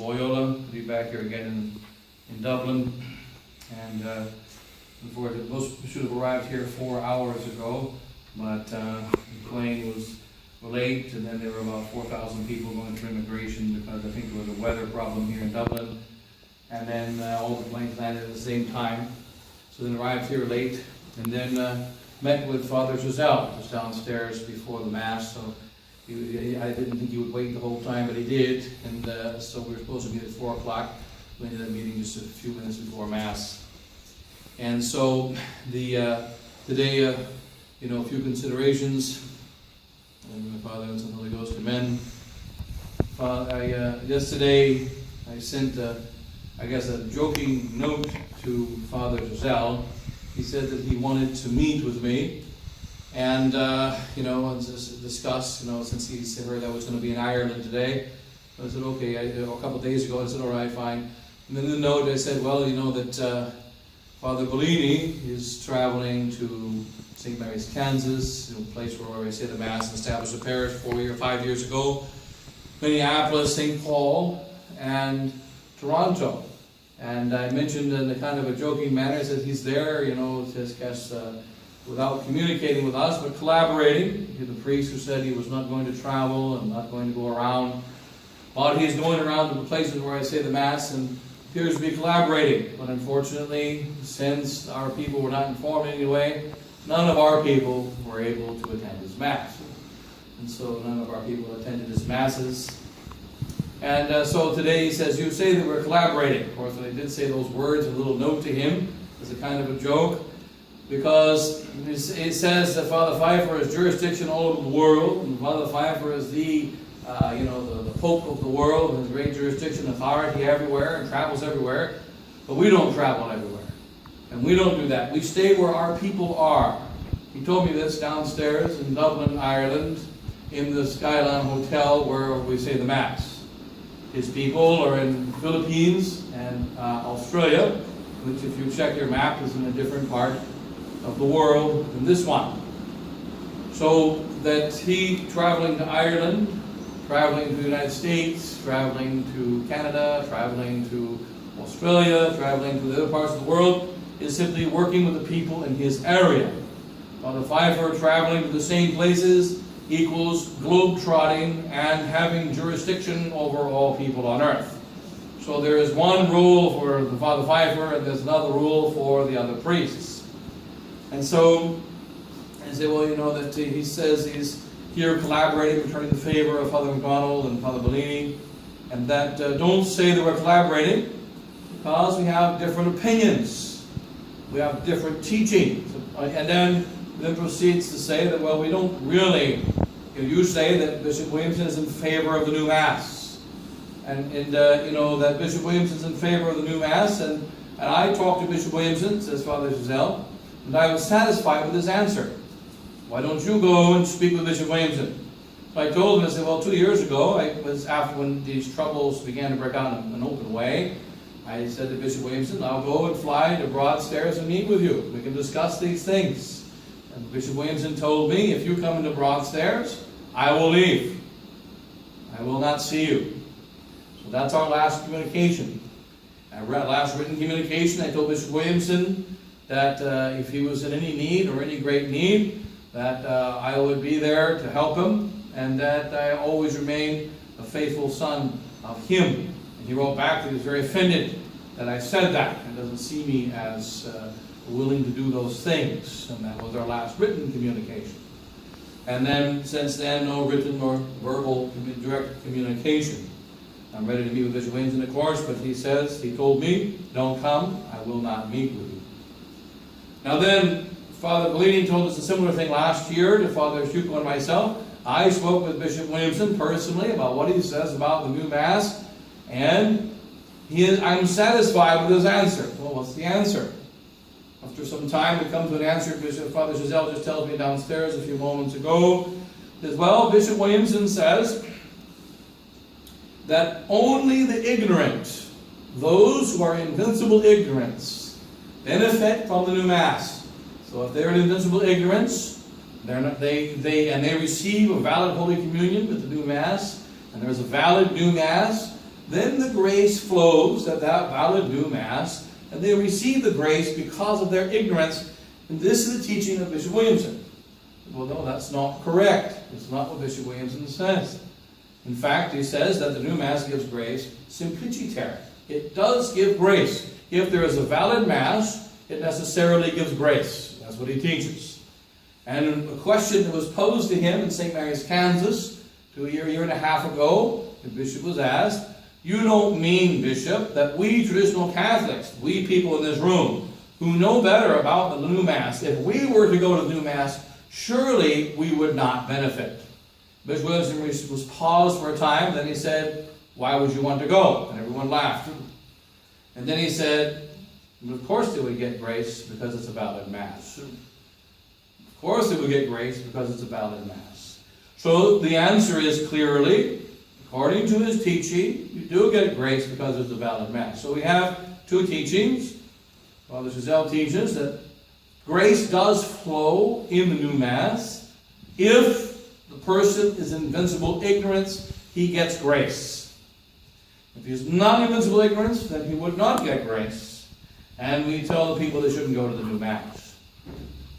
Loyola to be back here again in Dublin. And most should have arrived here 4 hours ago, but the plane was late, and then there were about 4,000 people going through immigration because I think there was a weather problem here in Dublin. And then all the planes landed at the same time. So then arrived here late, and then met with Father Chazel just downstairs before the Mass. So I didn't think he would wait the whole time, but he did. And so we were supposed to meet at 4 o'clock. We ended up meeting just a few minutes before Mass. And so today, a few considerations. And my Father and Son, Holy Ghost, Amen. Yesterday I sent a joking note to Father Chazel. He said that he wanted to meet with me and, and just discuss, since he heard I was going to be in Ireland today. I said, okay, a couple of days ago, I said, all right, fine. And then in the note I said, well, that Father Bellini is traveling to St. Mary's, Kansas, a place where I say the Mass and established a parish 5 years ago, Minneapolis, St. Paul, and Toronto. And I mentioned in a kind of a joking manner that he's there, just without communicating with us, but collaborating. The priest who said he was not going to travel and not going to go around, but he's going around to the places where I say the Mass and appears to be collaborating. But unfortunately, since our people were not informed in any way, none of our people were able to attend his Mass. And so none of our people attended his Masses. And so today he says, you say that we're collaborating. Of course, I did say those words, a little note to him, as a kind of a joke, because it says that Father Pfeiffer has jurisdiction all over the world, and Father Pfeiffer is the Pope of the world, and has great jurisdiction, authority everywhere, and travels everywhere. But we don't travel everywhere. And we don't do that. We stay where our people are. He told me this downstairs in Dublin, Ireland, in the Skyline Hotel where we say the Mass. His people are in the Philippines and Australia, which if you check your map is in a different part of the world than this one. So that he traveling to Ireland, traveling to the United States, traveling to Canada, traveling to Australia, traveling to the other parts of the world, is simply working with the people in his area. Father Pfeiffer traveling to the same places equals globe-trotting and having jurisdiction over all people on earth. So there is one rule for the Father Pfeiffer, and there's another rule for the other priests. And so, I say, well, that he says he's here collaborating, returning the favor of Father McDonald and Father Bellini, and that don't say that we're collaborating, because we have different opinions. We have different teachings. And then proceeds to say that, well, we don't really, you say that Bishop Williamson is in favor of the new Mass. And that Bishop Williamson is in favor of the new Mass, and I talked to Bishop Williamson, says Father Chazel, and I was satisfied with his answer. Why don't you go and speak with Bishop Williamson? So I told him, I said, well, 2 years ago, it was after when these troubles began to break out in an open way, I said to Bishop Williamson, I'll go and fly to Broadstairs and meet with you. We can discuss these things. And Bishop Williamson told me, if you come into Broadstairs, I will leave. I will not see you. So that's our last communication. Our last written communication, I told Bishop Williamson that if he was in any need or any great need, that I would be there to help him, and that I always remain a faithful son of him. And he wrote back that he was very offended that I said that, and doesn't see me as willing to do those things. And that was our last written communication. And then, since then, no written or verbal direct communication. I'm ready to meet with Bishop Williamson, of course, but he told me, don't come, I will not meet with you. Now then, Father Bellini told us a similar thing last year to Father Schuko and myself. I spoke with Bishop Williamson personally about what he says about the new Mass, and I'm satisfied with his answer. Well, what's the answer? After some time, we come to an answer. Father Chazel just tells me downstairs a few moments ago. Says, well, Bishop Williamson says that only the ignorant, those who are in invincible ignorance, benefit from the new Mass. So if they're in invincible ignorance, they receive a valid Holy Communion with the new Mass, and there's a valid new Mass, then the grace flows at that valid new Mass, and they receive the grace because of their ignorance. And this is the teaching of Bishop Williamson. Well, no, that's not correct. It's not what Bishop Williamson says. In fact, he says that the new Mass gives grace simpliciter. It does give grace. If there is a valid Mass, it necessarily gives grace. That's what he teaches. And a question that was posed to him in St. Mary's, Kansas, a year and a half ago, the bishop was asked, "You don't mean, Bishop, that we traditional Catholics, we people in this room, who know better about the new Mass, if we were to go to the new Mass, surely we would not benefit?" Bishop Williamson was paused for a time, then he said, "Why would you want to go?" And everyone laughed. And then he said, "Of course they would get grace because it's a valid Mass. Of course they would get grace because it's a valid Mass." So the answer is clearly, according to his teaching, you do get grace because it's a valid Mass. So we have two teachings. Father Chazel teaches that grace does flow in the new Mass. If the person is in invincible ignorance, he gets grace. If he is not in invincible ignorance, then he would not get grace. And we tell the people they shouldn't go to the new Mass.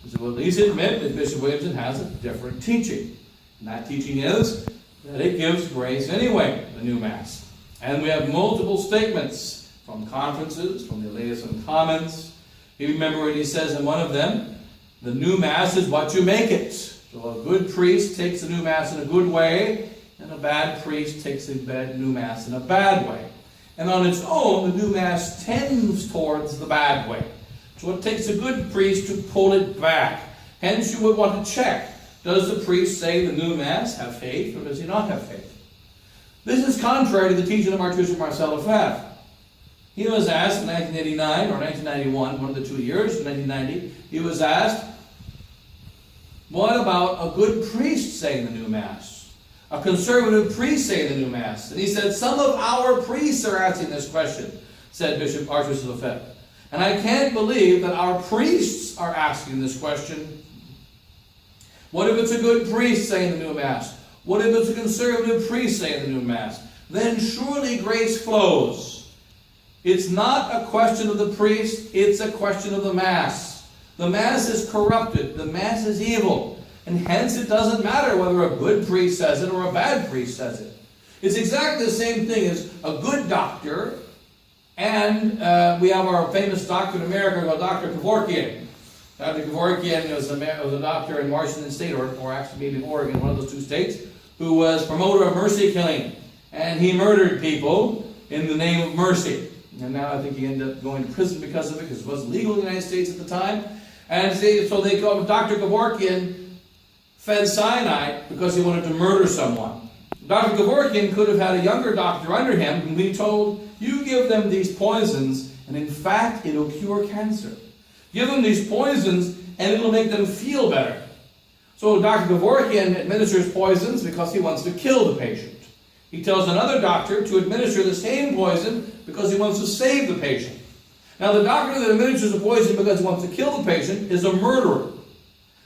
So we'll at least admit that Bishop Williamson has a different teaching. And that teaching is that it gives grace anyway, the new Mass. And we have multiple statements from conferences, from the laicist comments. You remember what he says in one of them, the new Mass is what you make it. So a good priest takes the new Mass in a good way, and a bad priest takes the new Mass in a bad way. And on its own, the new Mass tends towards the bad way. So it takes a good priest to pull it back. Hence, you would want to check. Does the priest say the new Mass have faith, or does he not have faith? This is contrary to the teaching of Archbishop Marcel Lefebvre. He was asked in 1989 or 1991, one of the 2 years, in 1990, he was asked, what about a good priest saying the new Mass? A conservative priest saying the new Mass? And he said, some of our priests are asking this question, said Archbishop Lefebvre. And I can't believe that our priests are asking this question. What if it's a good priest saying the new Mass? What if it's a conservative priest saying the new Mass? Then surely grace flows. It's not a question of the priest, it's a question of the Mass. The Mass is corrupted, the Mass is evil, and hence it doesn't matter whether a good priest says it or a bad priest says it. It's exactly the same thing as a good doctor, and we have our famous doctor in America called Dr. Kevorkian. Dr. Kevorkian was a doctor in Washington State, or actually maybe in Oregon, one of those two states, who was promoter of mercy killing. And he murdered people in the name of mercy. And now I think he ended up going to prison because of it, because it wasn't legal in the United States at the time. And so they called Dr. Kevorkian fed cyanide because he wanted to murder someone. Dr. Kevorkian could have had a younger doctor under him and be told, you give them these poisons, and in fact it'll cure cancer. Give them these poisons, and it'll make them feel better. So Dr. Kevorkian administers poisons because he wants to kill the patient. He tells another doctor to administer the same poison because he wants to save the patient. Now the doctor that administers the poison because he wants to kill the patient is a murderer.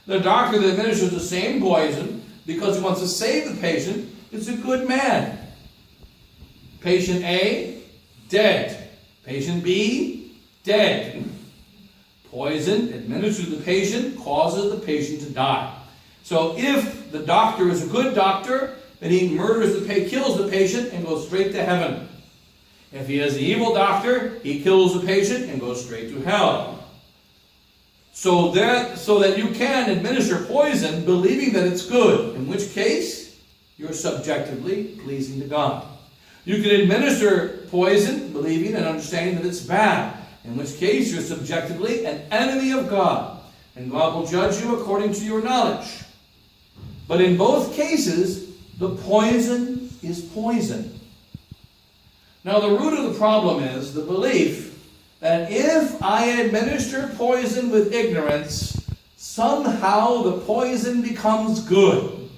The doctor that administers the same poison because he wants to save the patient is a good man. Patient A, dead. Patient B, dead. Poison administered to the patient causes the patient to die. So if the doctor is a good doctor, then he kills the patient and goes straight to heaven. If he is the evil doctor, he kills the patient and goes straight to hell. So that you can administer poison believing that it's good, in which case you're subjectively pleasing to God. You can administer poison believing and understanding that it's bad, in which case you're subjectively an enemy of God, and God will judge you according to your knowledge. But in both cases, the poison is poison. Now the root of the problem is the belief that if I administer poison with ignorance, somehow the poison becomes good.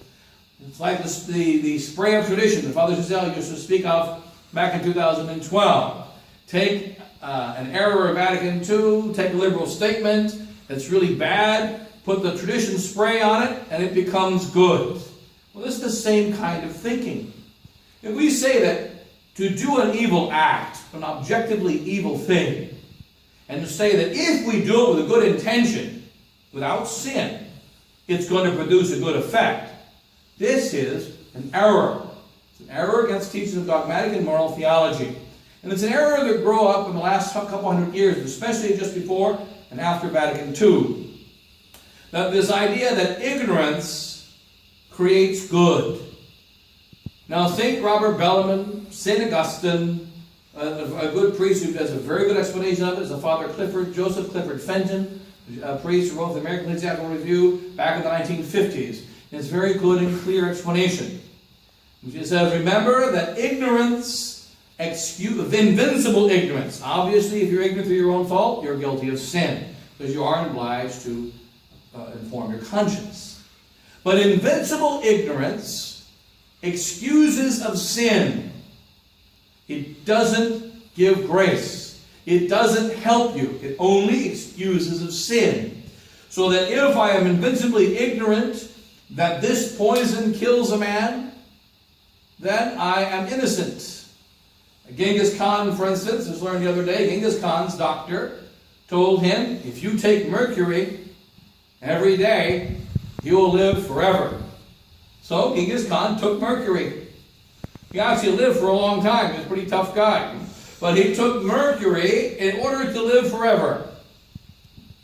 It's like the spray of tradition that Father Chazel used to speak of back in 2012. Take an error of Vatican II, take a liberal statement that's really bad, put the tradition spray on it, and it becomes good. Well, this is the same kind of thinking. If we say that to do an evil act, an objectively evil thing, and to say that if we do it with a good intention, without sin, it's going to produce a good effect. This is an error. It's an error against teachings of dogmatic and moral theology. And it's an error that grew up in the last couple hundred years, especially just before and after Vatican II. That this idea that ignorance creates good. Now, St. Robert Bellarmine, St. Augustine, a good priest who does a very good explanation of it is the Father Joseph Clifford Fenton, a priest who wrote the American Ecclesiastical Review back in the 1950s. And it's a very good and clear explanation. It says, remember that ignorance, invincible ignorance. Obviously, if you're ignorant through your own fault, you're guilty of sin, because you aren't obliged to inform your conscience. But invincible ignorance excuses of sin. It doesn't give grace. It doesn't help you. It only excuses of sin. So that if I am invincibly ignorant that this poison kills a man, then I am innocent. Genghis Khan, for instance, as learned the other day, Genghis Khan's doctor told him, if you take mercury every day, you will live forever. So Genghis Khan took mercury. He actually lived for a long time. He was a pretty tough guy. But he took mercury in order to live forever.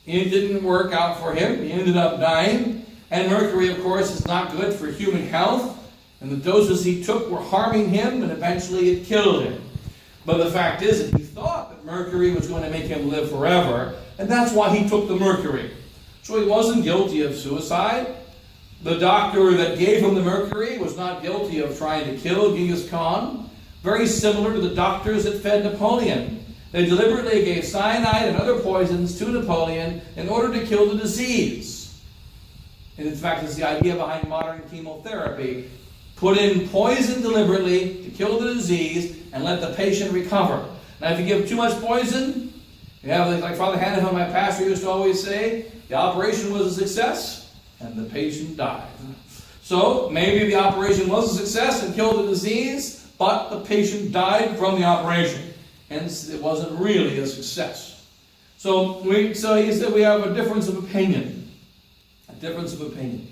It didn't work out for him. He ended up dying. And mercury, of course, is not good for human health. And the doses he took were harming him, and eventually it killed him. But the fact is that he thought that mercury was going to make him live forever, and that's why he took the mercury. So he wasn't guilty of suicide. The doctor that gave him the mercury was not guilty of trying to kill Genghis Khan. Very similar to the doctors that fed Napoleon. They deliberately gave cyanide and other poisons to Napoleon in order to kill the disease. And in fact, it's the idea behind modern chemotherapy. Put in poison deliberately to kill the disease and let the patient recover. Now, if you give too much poison, you have, like Father Hannah, my pastor, used to always say, the operation was a success and the patient died. So maybe the operation was a success and killed the disease, but the patient died from the operation. Hence, it wasn't really a success. So he said we have a difference of opinion. A difference of opinion.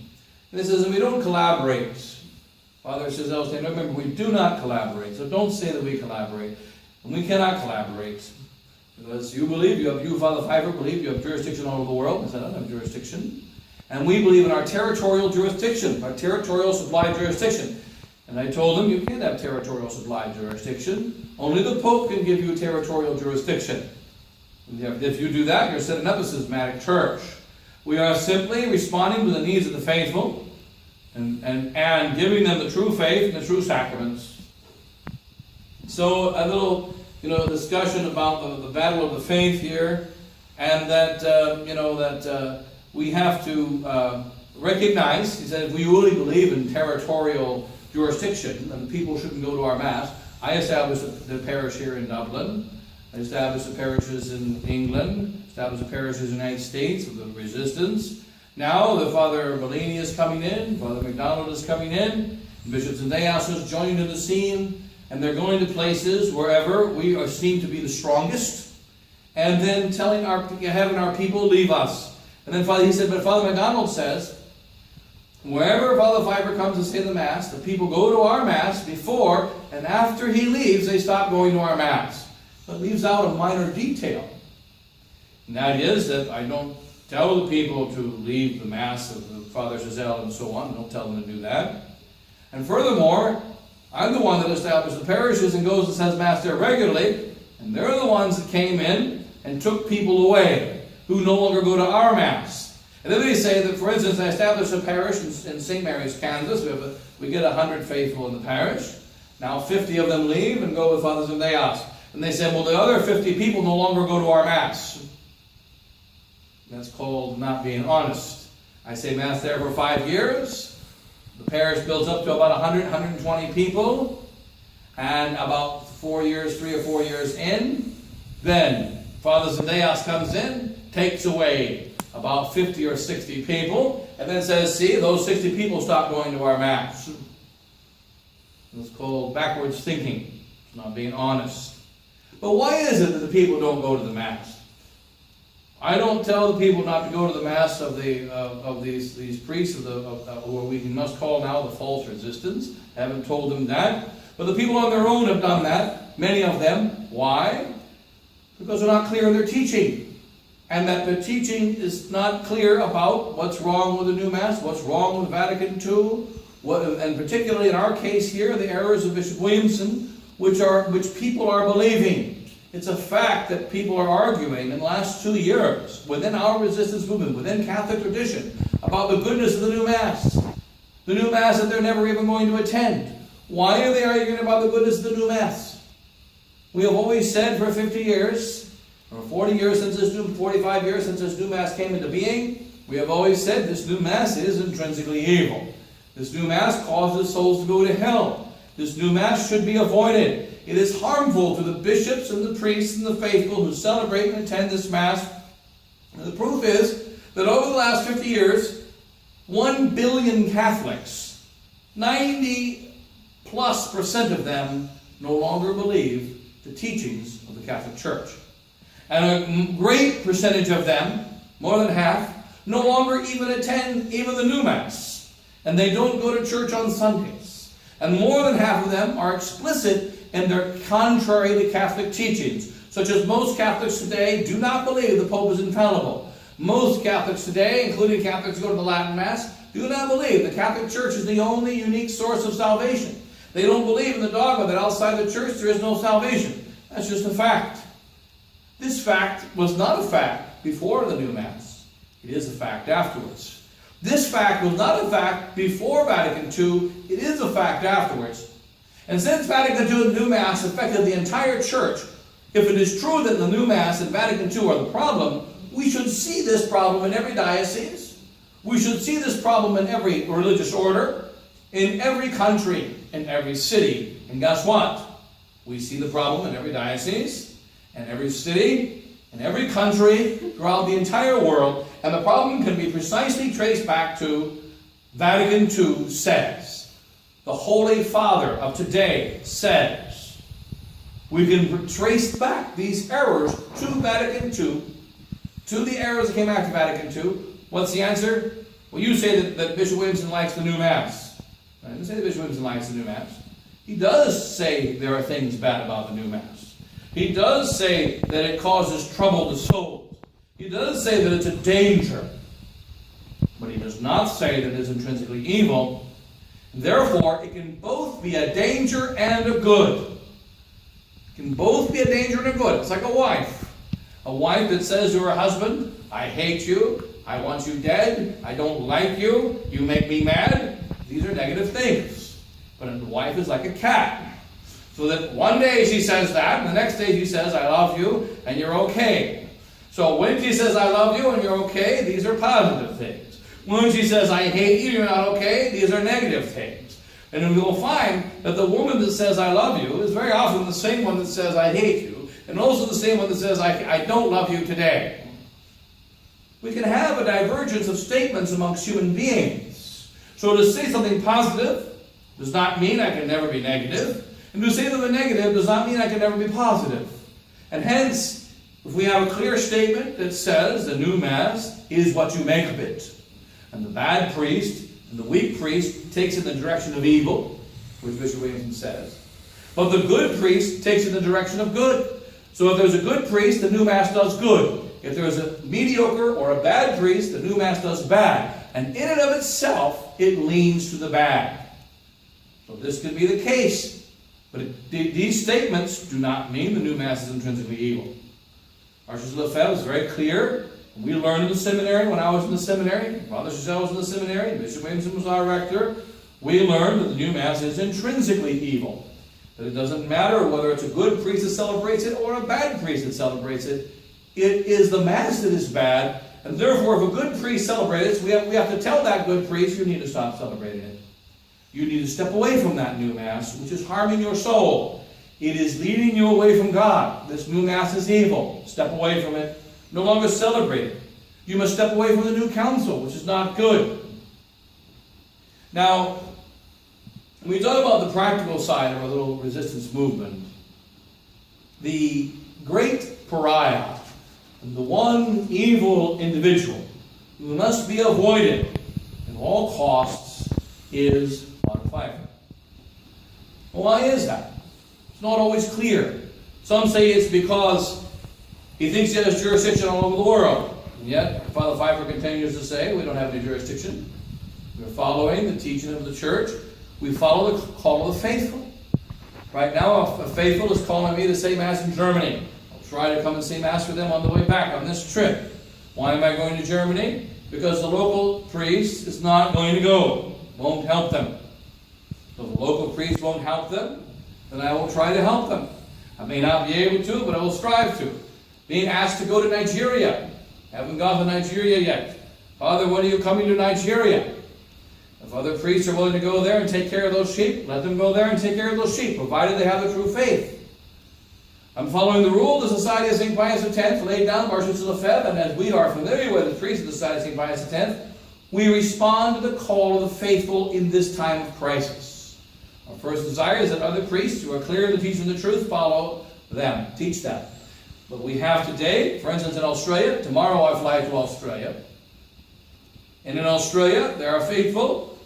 And he says, and we don't collaborate. Father Chazel said, remember, we do not collaborate. So don't say that we collaborate. And we cannot collaborate. Because you, Father Pfeiffer, believe you have jurisdiction all over the world. I said, I don't have jurisdiction. And we believe in our territorial jurisdiction, our territorial supply jurisdiction. And I told him, you can't have territorial supply jurisdiction. Only the Pope can give you territorial jurisdiction. If you do that, you're setting up a schismatic church. We are simply responding to the needs of the faithful and giving them the true faith and the true sacraments. So a little, discussion about the battle of the faith here, and that we have to recognize. He said, if we really believe in territorial jurisdiction, then people shouldn't go to our mass. I established the parish here in Dublin. I established the parishes in England. Established the parishes in the United States with the resistance. Now the Father Bellini is coming in. Father MacDonald is coming in. Bishops and Deasos joining in the scene. And they're going to places wherever we are seen to be the strongest. And then having our people leave us. And then he said, but Father MacDonald says, wherever Father Pfeiffer comes to say the Mass, the people go to our Mass before and after he leaves, they stop going to our Mass. But leaves out a minor detail. And that is that I don't tell the people to leave the Mass of the Father Chazel and so on. I don't tell them to do that. And furthermore, I'm the one that established the parishes and goes and says Mass there regularly. And they're the ones that came in and took people away who no longer go to our Mass. And then they say that, for instance, I established a parish in St. Mary's, Kansas. We get 100 faithful in the parish. Now 50 of them leave and go with Father Zendeas. And they say, well, the other 50 people no longer go to our Mass. That's called not being honest. I say Mass there for 5 years. The parish builds up to about 100, 120 people. And about 3 or 4 years in, then Father Zendeas comes in, takes away about 50 or 60 people, and then says, see, those 60 people stop going to our Mass. It's called backwards thinking. not being honest. But why is it that the people don't go to the Mass? I don't tell the people not to go to the Mass of these priests who we must call now the false resistance. I haven't told them that. But the people on their own have done that, many of them. Why? Because they're not clear in their teaching. And that the teaching is not clear about what's wrong with the new Mass, what's wrong with Vatican II, and particularly in our case here, the errors of Bishop Williamson, which people are believing. It's a fact that people are arguing in the last 2 years within our resistance movement, within Catholic tradition, about the goodness of the new Mass. The new Mass that they're never even going to attend. Why are they arguing about the goodness of the new Mass? We have always said for 50 years, or 40 years since 45 years since this new Mass came into being, we have always said this new Mass is intrinsically evil. This new Mass causes souls to go to hell. This new Mass should be avoided. It is harmful to the bishops and the priests and the faithful who celebrate and attend this Mass. And the proof is that over the last 50 years, 1 billion Catholics, 90+% of them no longer believe the teachings of the Catholic Church. And a great percentage of them, more than half, no longer even attend even the new Mass. And they don't go to church on Sundays. And more than half of them are explicit in their contrary to Catholic teachings, such as most Catholics today do not believe the Pope is infallible. Most Catholics today, including Catholics who go to the Latin Mass, do not believe the Catholic Church is the only unique source of salvation. They don't believe in the dogma that outside the Church there is no salvation. That's just a fact. This fact was not a fact before the new Mass. It is a fact afterwards. This fact was not a fact before Vatican II. It is a fact afterwards. And since Vatican II and the new Mass affected the entire Church, if it is true that the new Mass and Vatican II are the problem, we should see this problem in every diocese. We should see this problem in every religious order, in every country, in every city. And guess what? We see the problem in every diocese, in every city, in every country, throughout the entire world. And the problem can be precisely traced back to Vatican II says. The Holy Father of today says. We can trace back these errors to Vatican II, to the errors that came after Vatican II. What's the answer? Well, you say that Bishop Williamson likes the new Mass. I didn't say that Bishop Williamson likes the new Mass. He does say there are things bad about the new Mass. He does say that it causes trouble to souls. He does say that it's a danger. But he does not say that it is intrinsically evil. Therefore, it can both be a danger and a good. It can both be a danger and a good. It's like a wife. A wife that says to her husband, I hate you, I want you dead, I don't like you, you make me mad. These are negative things. But a wife is like a cat. So that one day she says that, and the next day she says, I love you, and you're okay. So when she says, I love you, and you're okay, these are positive things. When she says, I hate you, you're not okay, these are negative things. And we will find that the woman that says, I love you, is very often the same one that says, I hate you, and also the same one that says, I don't love you today. We can have a divergence of statements amongst human beings. So to say something positive does not mean I can never be negative, and to say something negative does not mean I can never be positive. And hence, if we have a clear statement that says the new Mass is what you make of it, and the bad priest and the weak priest takes in the direction of evil, which Bishop Williamson says, but the good priest takes in the direction of good. So if there's a good priest, the new Mass does good. If there's a mediocre or a bad priest, the new Mass does bad. And in and of itself, it leans to the bad. So this could be the case. But these statements do not mean the new Mass is intrinsically evil. Archbishop Lefebvre is very clear. We learned in the seminary, when I was in the seminary, Father Chazel was in the seminary, Bishop Williamson was our rector, we learned that the new Mass is intrinsically evil. That it doesn't matter whether it's a good priest that celebrates it or a bad priest that celebrates it. It is the Mass that is bad, and therefore if a good priest celebrates it, we have to tell that good priest, you need to stop celebrating it. You need to step away from that new Mass, which is harming your soul. It is leading you away from God. This new Mass is evil. Step away from it. No longer celebrate it. You must step away from the new council, which is not good. Now, when we talk about the practical side of our little resistance movement, the great pariah, and the one evil individual who must be avoided at all costs is Father Pfeiffer. Well, why is that? It's not always clear. Some say it's because he thinks he has jurisdiction all over the world. And yet, Father Pfeiffer continues to say, we don't have any jurisdiction. We're following the teaching of the church. We follow the call of the faithful. Right now, a faithful is calling me to say Mass in Germany. I'll try to come and say Mass with them on the way back on this trip. Why am I going to Germany? Because the local priest is not going to go. Won't help them. So the local priest won't help them, then I will try to help them. I may not be able to, but I will strive to. Being asked to go to Nigeria. Haven't gone to Nigeria yet. Father, when are you coming to Nigeria? If other priests are willing to go there and take care of those sheep, let them go there and take care of those sheep, provided they have the true faith. I'm following the rule of the Society of St. Pius X, laid down by Archbishop Lefebvre, and as we are familiar with the priests of the Society of St. Pius X, we respond to the call of the faithful in this time of crisis. Our first desire is that other priests who are clear in the teaching of the truth follow them, teach them. But we have today, for instance in Australia, tomorrow I fly to Australia, and in Australia there are faithful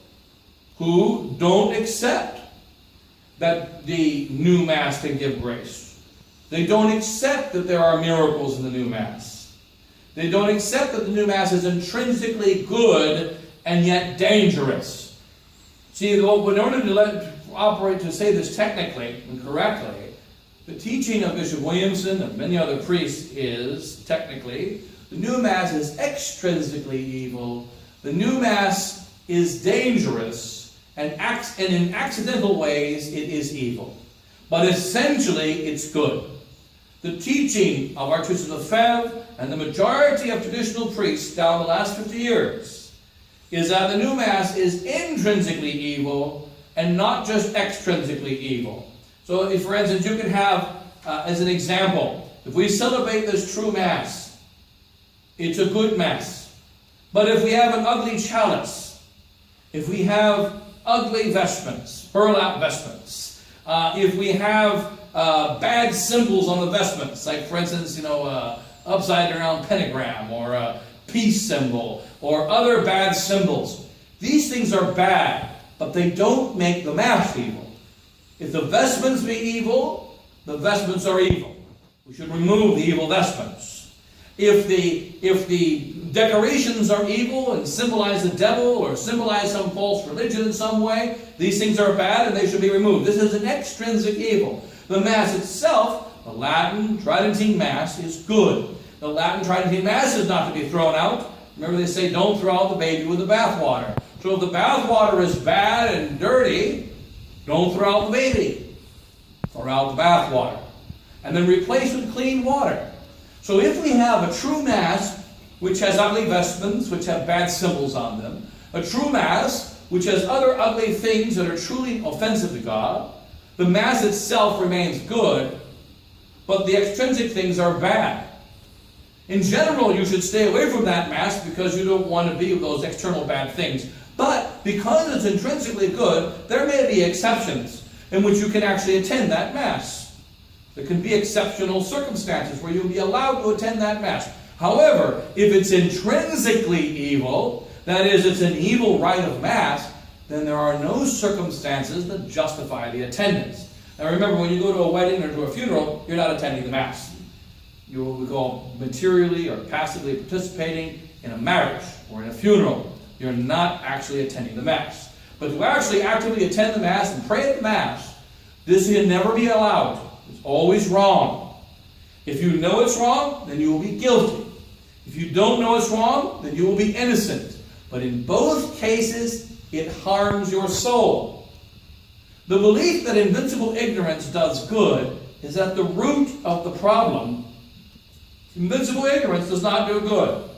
who don't accept that the new Mass can give grace. They don't accept that there are miracles in the new Mass. They don't accept that the new Mass is intrinsically good and yet dangerous. See, in order to say this technically and correctly, the teaching of Bishop Williamson and many other priests is, technically, the new Mass is extrinsically evil, the new Mass is dangerous, and in accidental ways it is evil. But essentially it's good. The teaching of Archbishop Lefebvre and the majority of traditional priests down the last 50 years is that the new Mass is intrinsically evil and not just extrinsically evil. So, if, for instance, you could have, as an example, if we celebrate this true Mass, it's a good Mass. But if we have an ugly chalice, if we have ugly vestments, burlap vestments, if we have bad symbols on the vestments, like, for instance, upside down pentagram or a peace symbol or other bad symbols, these things are bad, but they don't make the Mass evil. If the vestments be evil, the vestments are evil. We should remove the evil vestments. If the decorations are evil and symbolize the devil or symbolize some false religion in some way, these things are bad and they should be removed. This is an extrinsic evil. The Mass itself, the Latin Tridentine Mass, is good. The Latin Tridentine Mass is not to be thrown out. Remember they say don't throw out the baby with the bathwater. So if the bathwater is bad and dirty, don't throw out the baby. Throw out the bathwater. And then replace with clean water. So if we have a true Mass which has ugly vestments, which have bad symbols on them, a true Mass which has other ugly things that are truly offensive to God, the Mass itself remains good, but the extrinsic things are bad. In general, you should stay away from that Mass because you don't want to be with those external bad things. But because it's intrinsically good, there may be exceptions in which you can actually attend that Mass. There can be exceptional circumstances where you'll be allowed to attend that Mass. However, if it's intrinsically evil, that is, it's an evil rite of Mass, then there are no circumstances that justify the attendance. Now remember, when you go to a wedding or to a funeral, you're not attending the Mass. You will be called materially or passively participating in a marriage or in a funeral. You're not actually attending the Mass. But to actually actively attend the Mass and pray at the Mass, this can never be allowed. It's always wrong. If you know it's wrong, then you will be guilty. If you don't know it's wrong, then you will be innocent. But in both cases, it harms your soul. The belief that invincible ignorance does good is at the root of the problem. Invincible ignorance does not do good.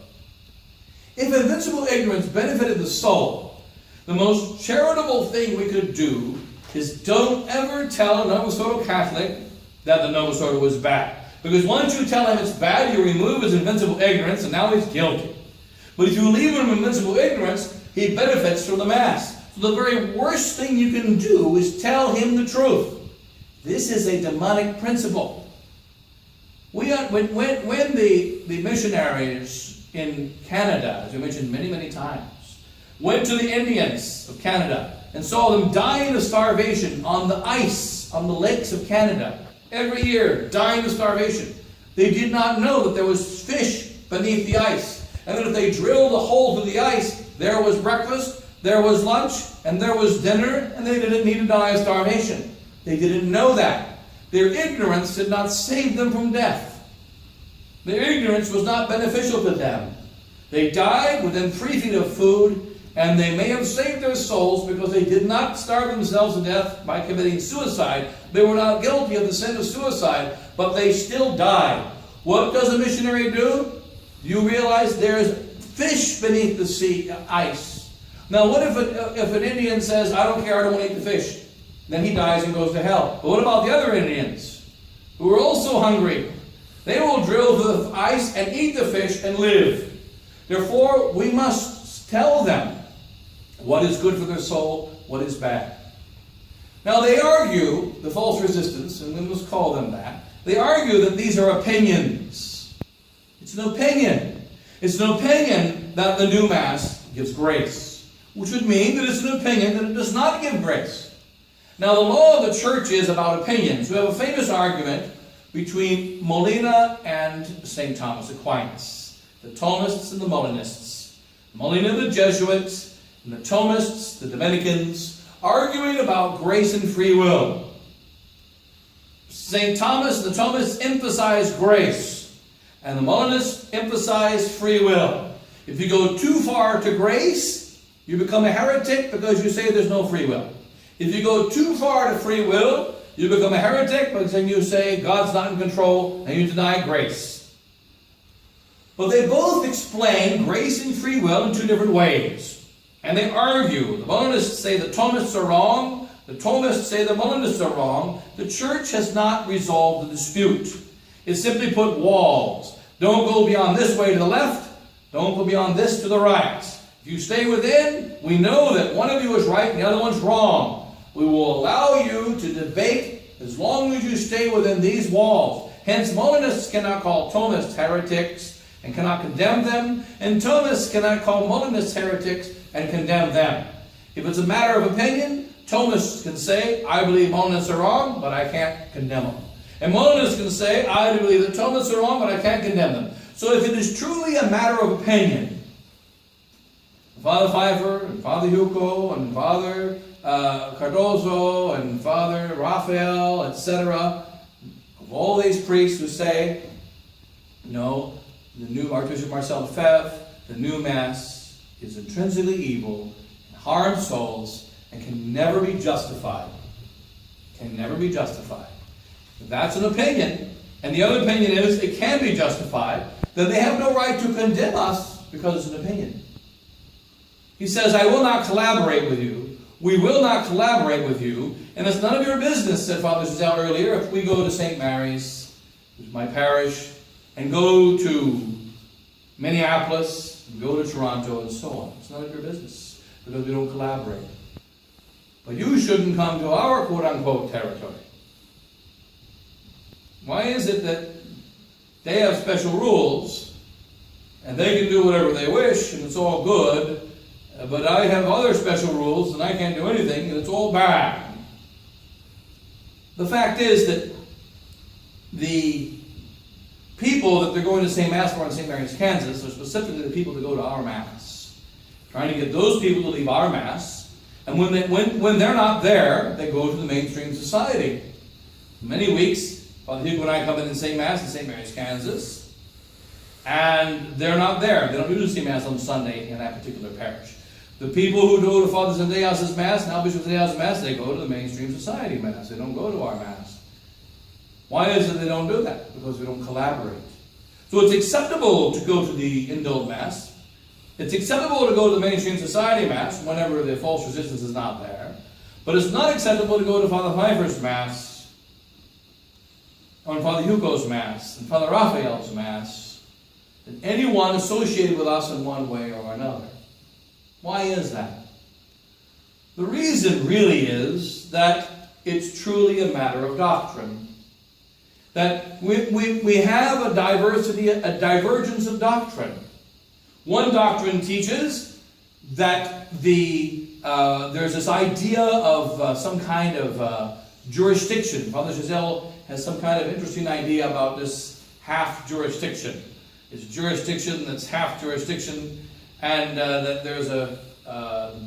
If invincible ignorance benefited the soul, the most charitable thing we could do is don't ever tell a Nova Scotia Catholic that the Nova Scotia was bad. Because once you tell him it's bad, you remove his invincible ignorance, and now he's guilty. But if you leave him in invincible ignorance, he benefits from the Mass. So the very worst thing you can do is tell him the truth. This is a demonic principle. When the missionaries in Canada, as we mentioned many, many times, went to the Indians of Canada and saw them dying of starvation on the ice, on the lakes of Canada, every year, dying of starvation, they did not know that there was fish beneath the ice. And that if they drilled a hole through the ice, there was breakfast, there was lunch, and there was dinner, and they didn't need to die of starvation. They didn't know that. Their ignorance did not save them from death. Their ignorance was not beneficial to them. They died within 3 feet of food, and they may have saved their souls because they did not starve themselves to death by committing suicide. They were not guilty of the sin of suicide, but they still died. What does a missionary do? Do you realize there's fish beneath the sea ice? Now, what if an Indian says, I don't care, I don't want to eat the fish? Then he dies and goes to hell. But what about the other Indians who are also hungry? They will drill through the ice and eat the fish and live. Therefore, we must tell them what is good for their soul, what is bad. Now, they argue, the false resistance, and we must call them that, they argue that these are opinions. It's an opinion. It's an opinion that the new Mass gives grace, which would mean that it's an opinion that it does not give grace. Now, the law of the church is about opinions. We have a famous argument between Molina and St. Thomas Aquinas, the Thomists and the Molinists. Molina, the Jesuits, and the Thomists, the Dominicans, arguing about grace and free will. St. Thomas and the Thomists emphasize grace, and the Molinists emphasize free will. If you go too far to grace, you become a heretic because you say there's no free will. If you go too far to free will, you become a heretic because then you say God's not in control and you deny grace. But they both explain grace and free will in two different ways. And they argue. The Molinists say the Thomists are wrong. The Thomists say the Molinists are wrong. The church has not resolved the dispute. It simply put walls. Don't go beyond this way to the left. Don't go beyond this to the right. If you stay within, we know that one of you is right and the other one's wrong. We will allow you to debate as long as you stay within these walls. Hence, Molinists cannot call Thomists heretics and cannot condemn them, and Thomists cannot call Molinists heretics and condemn them. If it's a matter of opinion, Thomists can say, I believe Molinists are wrong, but I can't condemn them. And Molinists can say, I believe that Thomists are wrong, but I can't condemn them. So if it is truly a matter of opinion, Father Pfeiffer and Father Hugo and Father Cardozo and Father Raphael, etc., of all these priests who say, no, the new Archbishop Marcel Lefebvre, the new Mass is intrinsically evil, harms souls, and can never be justified. Can never be justified. If that's an opinion, and the other opinion is it can be justified, then they have no right to condemn us because it's an opinion. He says, I will not collaborate with you. We will not collaborate with you, and it's none of your business, said Father Chazel earlier, if we go to St. Mary's, which is my parish, and go to Minneapolis, and go to Toronto, and so on. It's none of your business, because we don't collaborate. But you shouldn't come to our quote-unquote territory. Why is it that they have special rules, and they can do whatever they wish, and it's all good, but I have other special rules, and I can't do anything, and it's all bad? The fact is that the people that they're going to St. Mass for in St. Mary's, Kansas, are specifically the people that go to our Mass. Trying to get those people to leave our Mass, and when they're not there, they go to the mainstream society. Many weeks, Father Hugo and I come in St. Mass in St. Mary's, Kansas, and they're not there. They don't usually see Mass on Sunday in that particular parish. The people who go to Father Zendejas' Mass, now Bishop Zendejas' Mass, they go to the mainstream society Mass. They don't go to our Mass. Why is it they don't do that? Because we don't collaborate. So it's acceptable to go to the indulged Mass. It's acceptable to go to the mainstream society Mass whenever the false resistance is not there. But it's not acceptable to go to Father Pfeiffer's Mass, or Father Hugo's Mass, and Father Raphael's Mass, and anyone associated with us in one way or another. Why is that? The reason really is that it's truly a matter of doctrine. that we have a divergence of doctrine. One doctrine teaches that there's this idea of some kind of jurisdiction. Father Chazel has some kind of interesting idea about this half jurisdiction. It's jurisdiction that's half jurisdiction, and that there's the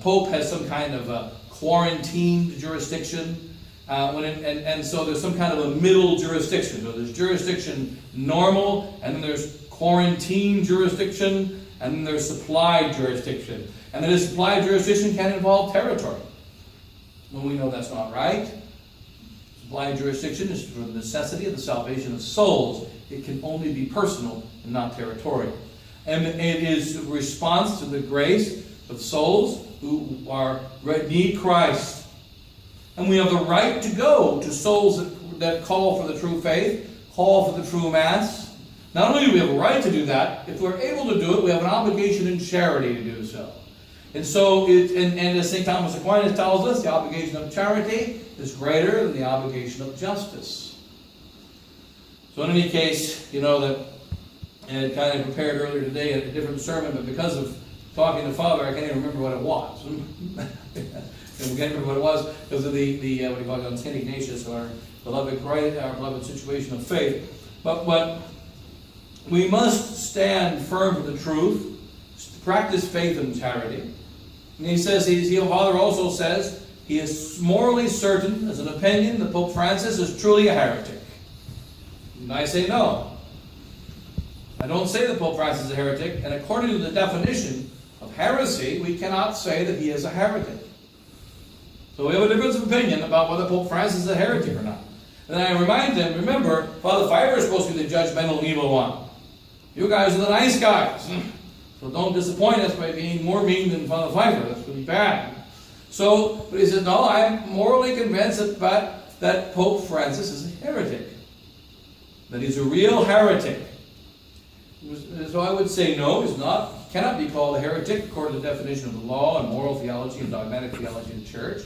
Pope has some kind of a quarantined jurisdiction. And so there's some kind of a middle jurisdiction. So there's jurisdiction normal, and then there's quarantine jurisdiction, and then there's supplied jurisdiction. And then this supplied jurisdiction can involve territory. When we know that's not right. Supplied jurisdiction is for the necessity of the salvation of souls. It can only be personal and not territorial. And it is a response to the grace of souls who need Christ. And we have the right to go to souls that call for the true faith, call for the true Mass. Not only do we have a right to do that, if we're able to do it, we have an obligation in charity to do so. And so, and as St. Thomas Aquinas tells us, the obligation of charity is greater than the obligation of justice. So in any case, you know that, and I kind of prepared earlier today a different sermon, but because of talking to Father, I can't even remember what it was. And we can't remember what it was because of the what do you call it, on St. Ignatius, our beloved situation of faith. But we must stand firm for the truth, practice faith and charity. And he says, Father also says, he is morally certain, as an opinion, that Pope Francis is truly a heretic. And I say no. I don't say that Pope Francis is a heretic, and according to the definition of heresy, we cannot say that he is a heretic. So we have a difference of opinion about whether Pope Francis is a heretic or not. And I remind them, remember, Father Pfeiffer is supposed to be the judgmental evil one. You guys are the nice guys. So don't disappoint us by being more mean than Father Pfeiffer. That's really bad. So, but he said, no, I'm morally convinced that Pope Francis is a heretic. That he's a real heretic. So I would say no, he's not. He cannot be called a heretic according to the definition of the law and moral theology and dogmatic theology of the Church.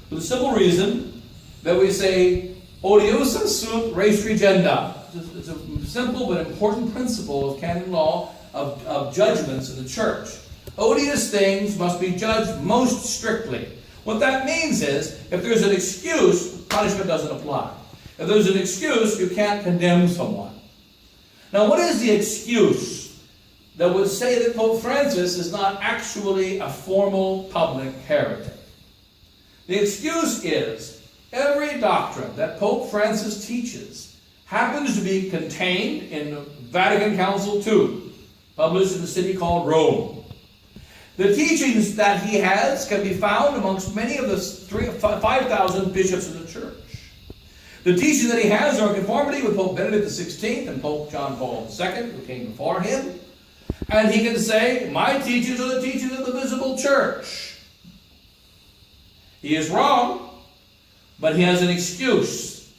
For the simple reason that we say, odiosa sunt res regenda. It's a simple but important principle of canon law of judgments in the Church. Odious things must be judged most strictly. What that means is, if there's an excuse, punishment doesn't apply. If there's an excuse, you can't condemn someone. Now, what is the excuse that would say that Pope Francis is not actually a formal public heretic? The excuse is, every doctrine that Pope Francis teaches happens to be contained in Vatican Council II, published in a city called Rome. The teachings that he has can be found amongst many of the 5,000 bishops of the Church. The teachings that he has are in conformity with Pope Benedict XVI and Pope John Paul II, who came before him. And he can say, my teachings are the teachings of the visible Church. He is wrong, but he has an excuse.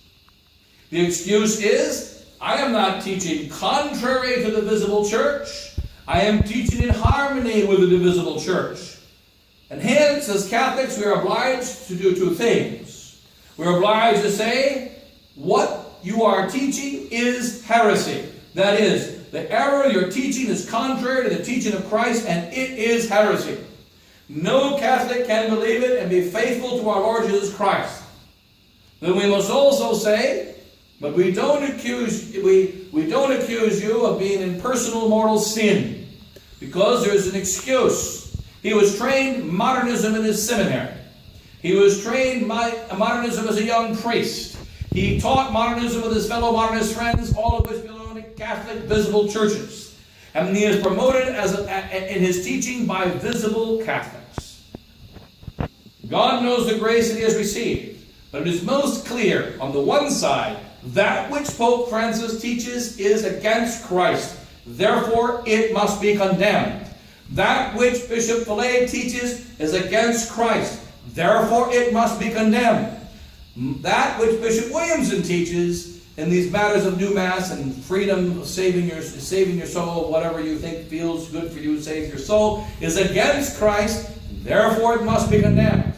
The excuse is, I am not teaching contrary to the visible Church. I am teaching in harmony with the divisible Church. And hence, as Catholics, we are obliged to do two things. We are obliged to say, what you are teaching is heresy. That is, the error you're teaching is contrary to the teaching of Christ, and it is heresy. No Catholic can believe it and be faithful to our Lord Jesus Christ. Then we must also say, but we don't accuse you of being in personal mortal sin, because there's an excuse. He was trained modernism in his seminary. He was trained modernism as a young priest. He taught modernism with his fellow modernist friends, all of which belong to Catholic visible churches. And he is promoted in his teaching by visible Catholics. God knows the grace that he has received, but it is most clear on the one side, that which Pope Francis teaches is against Christ. Therefore, it must be condemned. That which Bishop Fillet teaches is against Christ. Therefore, it must be condemned. That which Bishop Williamson teaches in these matters of new Mass and freedom of saving your soul, whatever you think feels good for you to save your soul, is against Christ. Therefore, it must be condemned.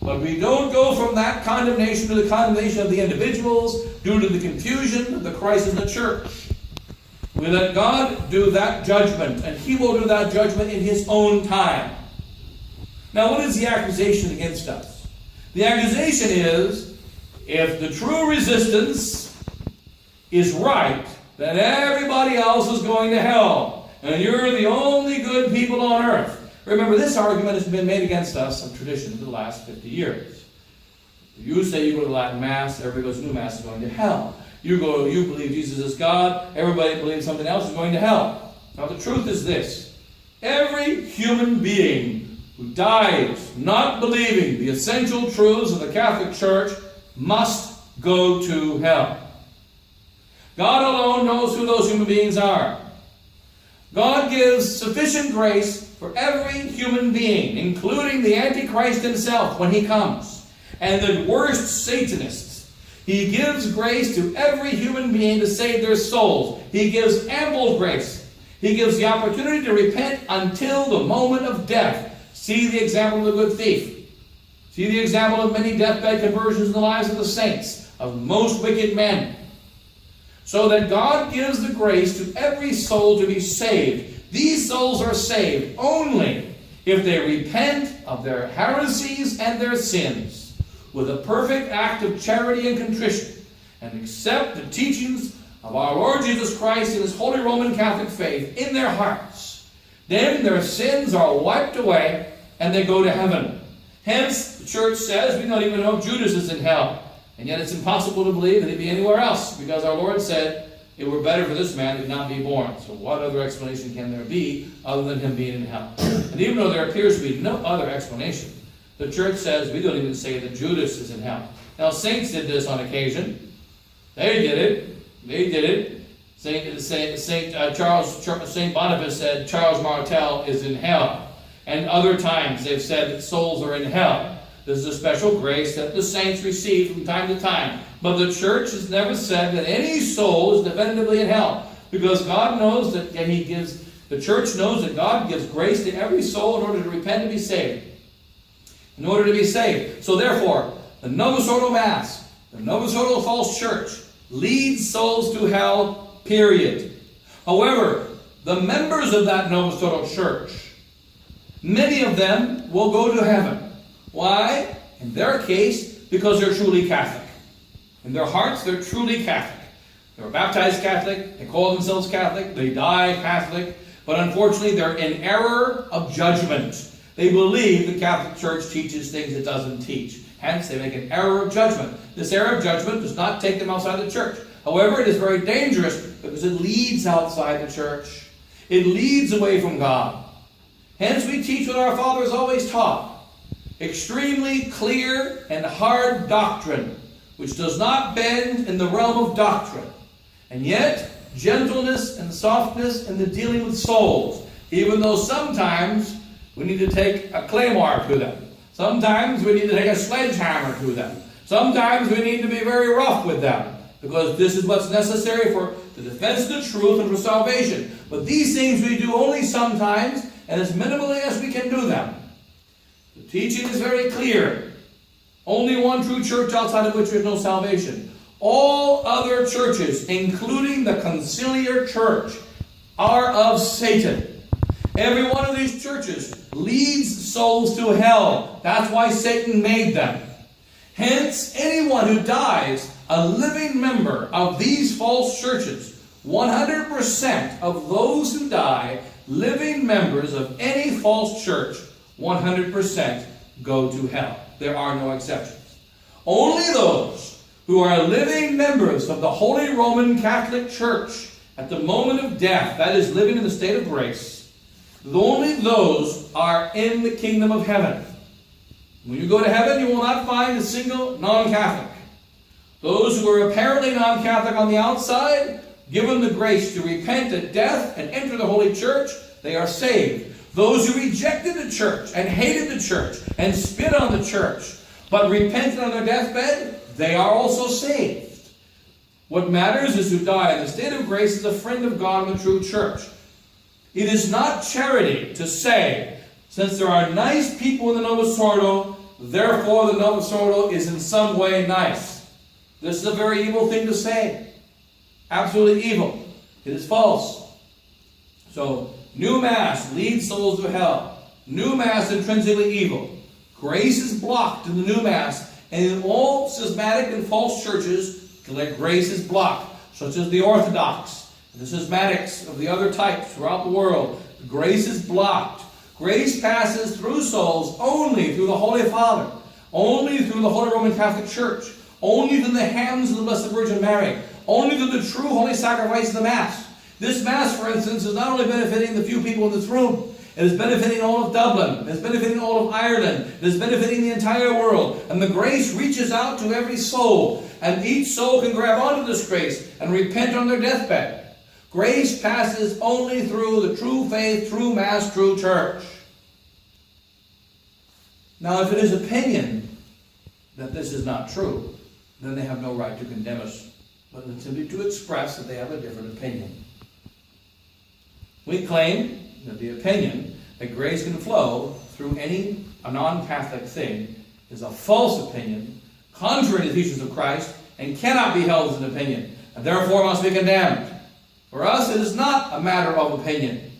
But we don't go from that condemnation to the condemnation of the individuals due to the confusion of the Christ in the church. We let God do that judgment, and He will do that judgment in His own time. Now, what is the accusation against us? The accusation is, if the true resistance is right, then everybody else is going to hell, and you're the only good people on earth. Remember, this argument has been made against us of tradition for the last 50 years. You say you go to Latin Mass, everybody goes to New Mass is going to hell. You believe Jesus is God, everybody believes something else is going to hell. Now the truth is this: every human being who dies not believing the essential truths of the Catholic Church must go to hell. God alone knows who those human beings are. God gives sufficient grace for every human being, including the Antichrist himself when he comes, and the worst Satanists. He gives grace to every human being to save their souls. He gives ample grace. He gives the opportunity to repent until the moment of death. See the example of the good thief. See the example of many deathbed conversions in the lives of the saints, of most wicked men. So that God gives the grace to every soul to be saved. These souls are saved only if they repent of their heresies and their sins with a perfect act of charity and contrition, and accept the teachings of our Lord Jesus Christ and His Holy Roman Catholic faith in their hearts. Then their sins are wiped away and they go to heaven. Hence, the church says, we don't even know if Judas is in hell. And yet it's impossible to believe that he'd be anywhere else, because our Lord said, it were better for this man to not be born. So what other explanation can there be other than him being in hell? And even though there appears to be no other explanation, the church says we don't even say that Judas is in hell. Now, saints did this on occasion. They did it. Saint Boniface said Charles Martel is in hell. And other times they've said that souls are in hell. This is a special grace that the saints receive from time to time. But the church has never said that any soul is definitively in hell, because God knows that, and the church knows that God gives grace to every soul in order to repent and be saved. In order to be saved. So therefore, the Novus Ordo Mass, the Novus Ordo false church, leads souls to hell, period. However, the members of that Novus Ordo church, many of them will go to heaven. Why? In their case, because they're truly Catholic. In their hearts, they're truly Catholic. They were baptized Catholic, they call themselves Catholic, they die Catholic, but unfortunately they're in error of judgment. They believe the Catholic Church teaches things it doesn't teach. Hence, they make an error of judgment. This error of judgment does not take them outside the church. However, it is very dangerous because it leads outside the church. It leads away from God. Hence, we teach what our fathers always taught. Extremely clear and hard doctrine, which does not bend in the realm of doctrine, and yet gentleness and softness in the dealing with souls, even though sometimes we need to take a claymore to them. Sometimes we need to take a sledgehammer to them. Sometimes we need to be very rough with them, because this is what's necessary for the defense of the truth and for salvation. But these things we do only sometimes, and as minimally as we can do them. The teaching is very clear. Only one true church outside of which there is no salvation. All other churches, including the conciliar church, are of Satan. Every one of these churches leads souls to hell. That's why Satan made them. Hence, anyone who dies a living member of these false churches, 100% of those who die living members of any false church, 100% go to hell. There are no exceptions. Only those who are living members of the Holy Roman Catholic Church at the moment of death, that is, living in the state of grace, only those are in the kingdom of heaven. When you go to heaven, you will not find a single non-Catholic. Those who are apparently non-Catholic on the outside, given the grace to repent at death and enter the Holy Church, they are saved. Those who rejected the church and hated the church and spit on the church, but repented on their deathbed, they are also saved. What matters is who die in the state of grace is a friend of God in the true church. It is not charity to say, since there are nice people in the Novus Ordo, therefore the note of sorrow is in some way nice. This is a very evil thing to say. Absolutely evil. It is false. So, new Mass leads souls to hell. New Mass intrinsically evil. Grace is blocked in the new Mass, and in all schismatic and false churches, grace is blocked, such as the Orthodox, and the schismatics of the other types throughout the world. Grace is blocked. Grace passes through souls only through the Holy Father, only through the Holy Roman Catholic Church, only through the hands of the Blessed Virgin Mary, only through the true holy sacrifice of the Mass. This Mass, for instance, is not only benefiting the few people in this room, it is benefiting all of Dublin, it is benefiting all of Ireland, it is benefiting the entire world. And the grace reaches out to every soul, and each soul can grab onto this grace and repent on their deathbed. Grace passes only through the true faith, true Mass, true church. Now, if it is opinion that this is not true, then they have no right to condemn us, but simply to express that they have a different opinion. We claim that the opinion that grace can flow through any non-Catholic thing is a false opinion, contrary to the teachings of Christ, and cannot be held as an opinion, and therefore must be condemned. For us, it is not a matter of opinion.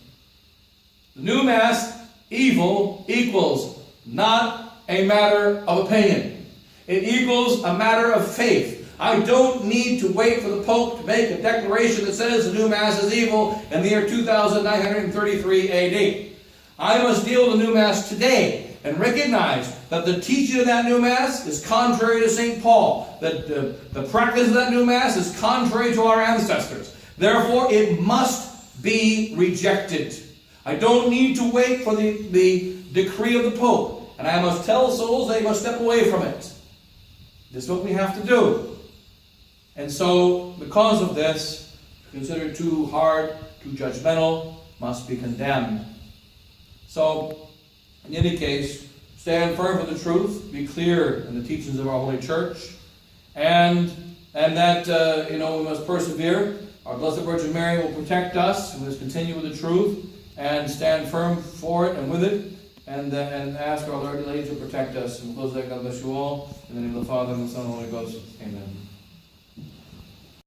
The new Mass, evil equals not a matter of opinion. It equals a matter of faith. I don't need to wait for the Pope to make a declaration that says the new Mass is evil in the year 2933 AD. I must deal with the new Mass today and recognize that the teaching of that new Mass is contrary to St. Paul, that the practice of that new Mass is contrary to our ancestors. Therefore, it must be rejected. I don't need to wait for the decree of the Pope, and I must tell souls they must step away from it. This is what we have to do. And so, because of this, considered too hard, too judgmental, must be condemned. So, in any case, stand firm for the truth, be clear in the teachings of our Holy Church, and that, we must persevere. Our Blessed Virgin Mary will protect us, and we must continue with the truth, and stand firm for it and with it, and ask our Lord and Lady to protect us. And we'll close that. God bless you all. In the name of the Father, and the Son, and the Holy Ghost. Amen.